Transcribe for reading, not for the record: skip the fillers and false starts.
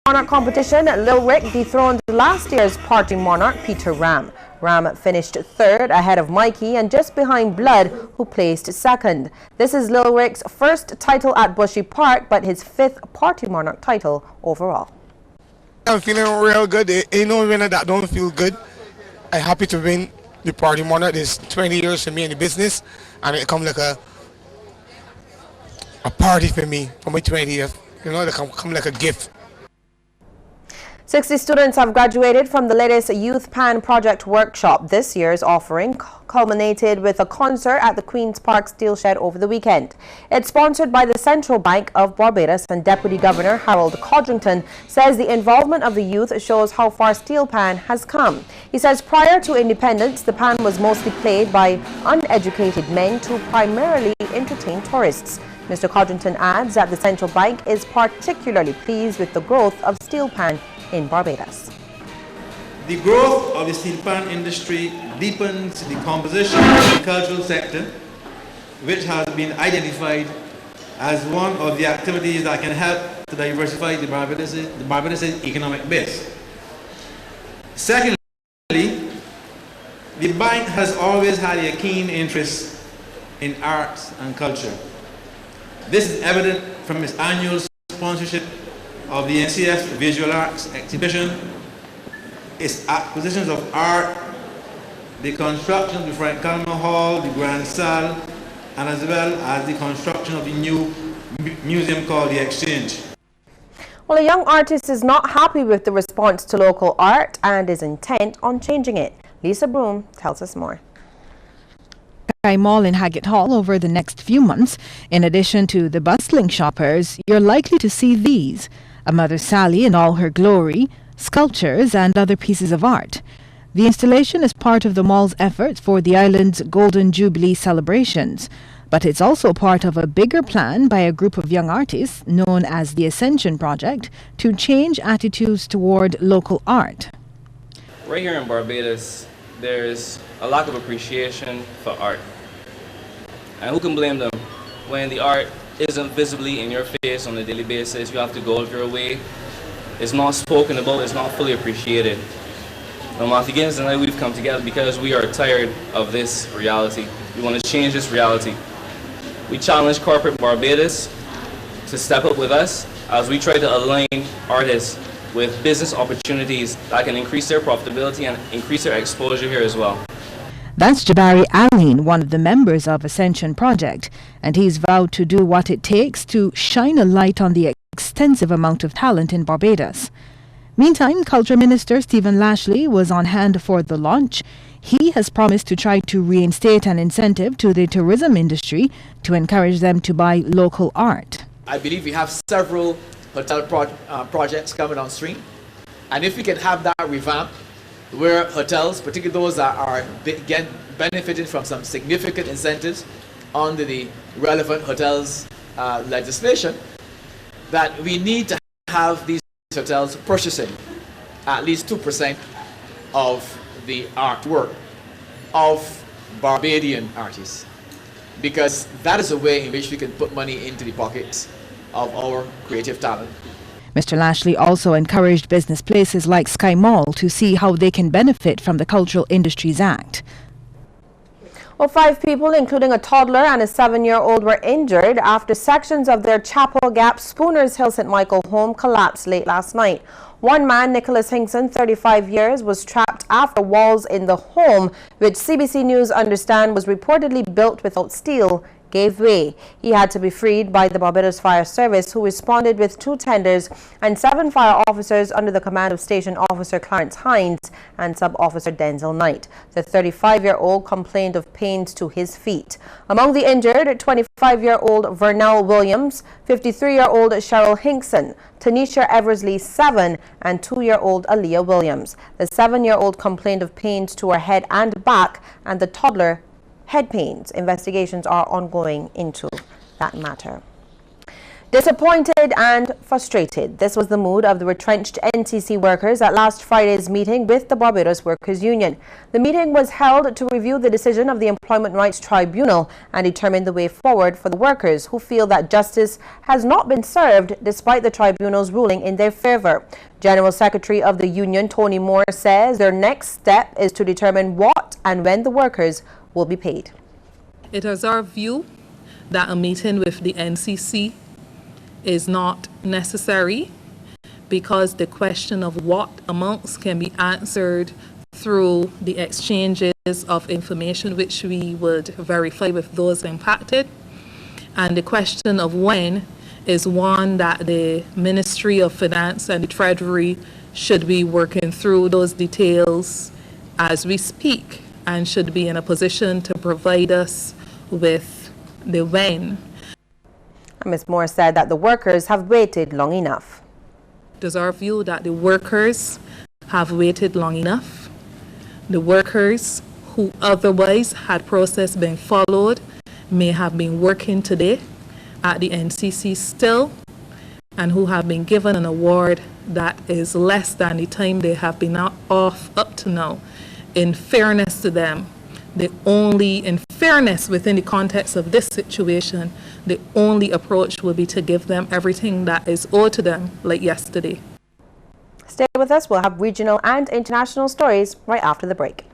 Monarch competition, Lil Rick dethroned last year's party monarch Peter Ram. Ram finished third ahead of Mikey and just behind Blood, who placed second. This is Lil Rick's first title at Bushy Park, but his fifth party monarch title overall. I'm feeling real good. Ain't no winner that don't feel good. I'm happy to win the party monarch. It's 20 years for me in the business, and it come like a party for me for my 20th. You know, it come like a gift. 60 students have graduated from the latest Youth Pan Project workshop. This year's offering culminated with a concert at the Queen's Park Steel Shed over the weekend. It's sponsored by the Central Bank of Barbados, and Deputy Governor Harold Codrington says the involvement of the youth shows how far steel pan has come. He says prior to independence, the pan was mostly played by uneducated men to primarily entertain tourists. Mr. Codrington adds that the Central Bank is particularly pleased with the growth of steel pan in Barbados. The growth of the steel pan industry deepens the composition of the cultural sector, which has been identified as one of the activities that can help to diversify the Barbados' economic base. Secondly, the bank has always had a keen interest in arts and culture. This is evident from its annual sponsorship of the NCF Visual Arts Exhibition, its acquisitions of art, the construction of the Frank Calmer Hall, the Grand Salle, and as well as the construction of the new museum called the Exchange. Well, a young artist is not happy with the response to local art and is intent on changing it. Lisa Broom tells us more. Mall in Haggett Hall over the next few months. In addition to the bustling shoppers, you're likely to see these: a Mother Sally in all her glory, sculptures and other pieces of art. The installation is part of the mall's efforts for the island's Golden Jubilee celebrations, but it's also part of a bigger plan by a group of young artists known as the Ascension Project to change attitudes toward local art. Right here in Barbados, there's a lack of appreciation for art. And who can blame them? When the art isn't visibly in your face on a daily basis, you have to go out of your way. It's not spoken about, it's not fully appreciated. Martha Gibbs and I, we've come together because we are tired of this reality. We want to change this reality. We challenge corporate Barbados to step up with us as we try to align artists with business opportunities that can increase their profitability and increase their exposure here as well. That's Jabari Aline, one of the members of Ascension Project, and he's vowed to do what it takes to shine a light on the extensive amount of talent in Barbados. Meantime, Culture Minister Stephen Lashley was on hand for the launch. He has promised to try to reinstate an incentive to the tourism industry to encourage them to buy local art. I believe we have several hotel projects coming on stream, and if we can have that revamp where hotels, particularly those that are benefiting from some significant incentives under the relevant hotels legislation, that we need to have these hotels purchasing at least 2% of the artwork of Barbadian artists, because that is a way in which we can put money into the pockets of our creative talent. Mr. Lashley also encouraged business places like Sky Mall to see how they can benefit from the Cultural Industries Act. Well, 5 people, including a toddler and a 7-year-old, were injured after sections of their Chapel Gap Spooners Hill St. Michael home collapsed late last night. One man, Nicholas Hinkson, 35 years, was trapped after walls in the home, which CBC News understand was reportedly built without steel, gave way. He had to be freed by the Barbados Fire Service, who responded with 2 tenders and 7 fire officers under the command of Station Officer Clarence Hines and Sub-Officer Denzel Knight. The 35-year-old complained of pains to his feet. Among the injured, 25-year-old Vernell Williams, 53-year-old Cheryl Hinkson, Tanisha Eversley, 7, and 2-year-old Aaliyah Williams. The 7-year-old complained of pains to her head and back, and the toddler head pains. Investigations are ongoing into that matter. Disappointed and frustrated. This was the mood of the retrenched NCC workers at last Friday's meeting with the Barbados Workers Union. The meeting was held to review the decision of the Employment Rights Tribunal and determine the way forward for the workers who feel that justice has not been served despite the tribunal's ruling in their favor. General Secretary of the union, Tony Moore, says their next step is to determine what and when the workers will be paid. It is our view that a meeting with the NCC is not necessary because the question of what amounts can be answered through the exchanges of information which we would verify with those impacted, and the question of when is one that the Ministry of Finance and the Treasury should be working through those details as we speak and should be in a position to provide us with the when. Ms. Moore said that the workers have waited long enough. It is our view that the workers have waited long enough. The workers who otherwise had process been followed may have been working today at the NCC still and who have been given an award that is less than the time they have been off up to now. In fairness to them, in fairness within the context of this situation, the only approach will be to give them everything that is owed to them, like yesterday. Stay with us. We'll have regional and international stories right after the break.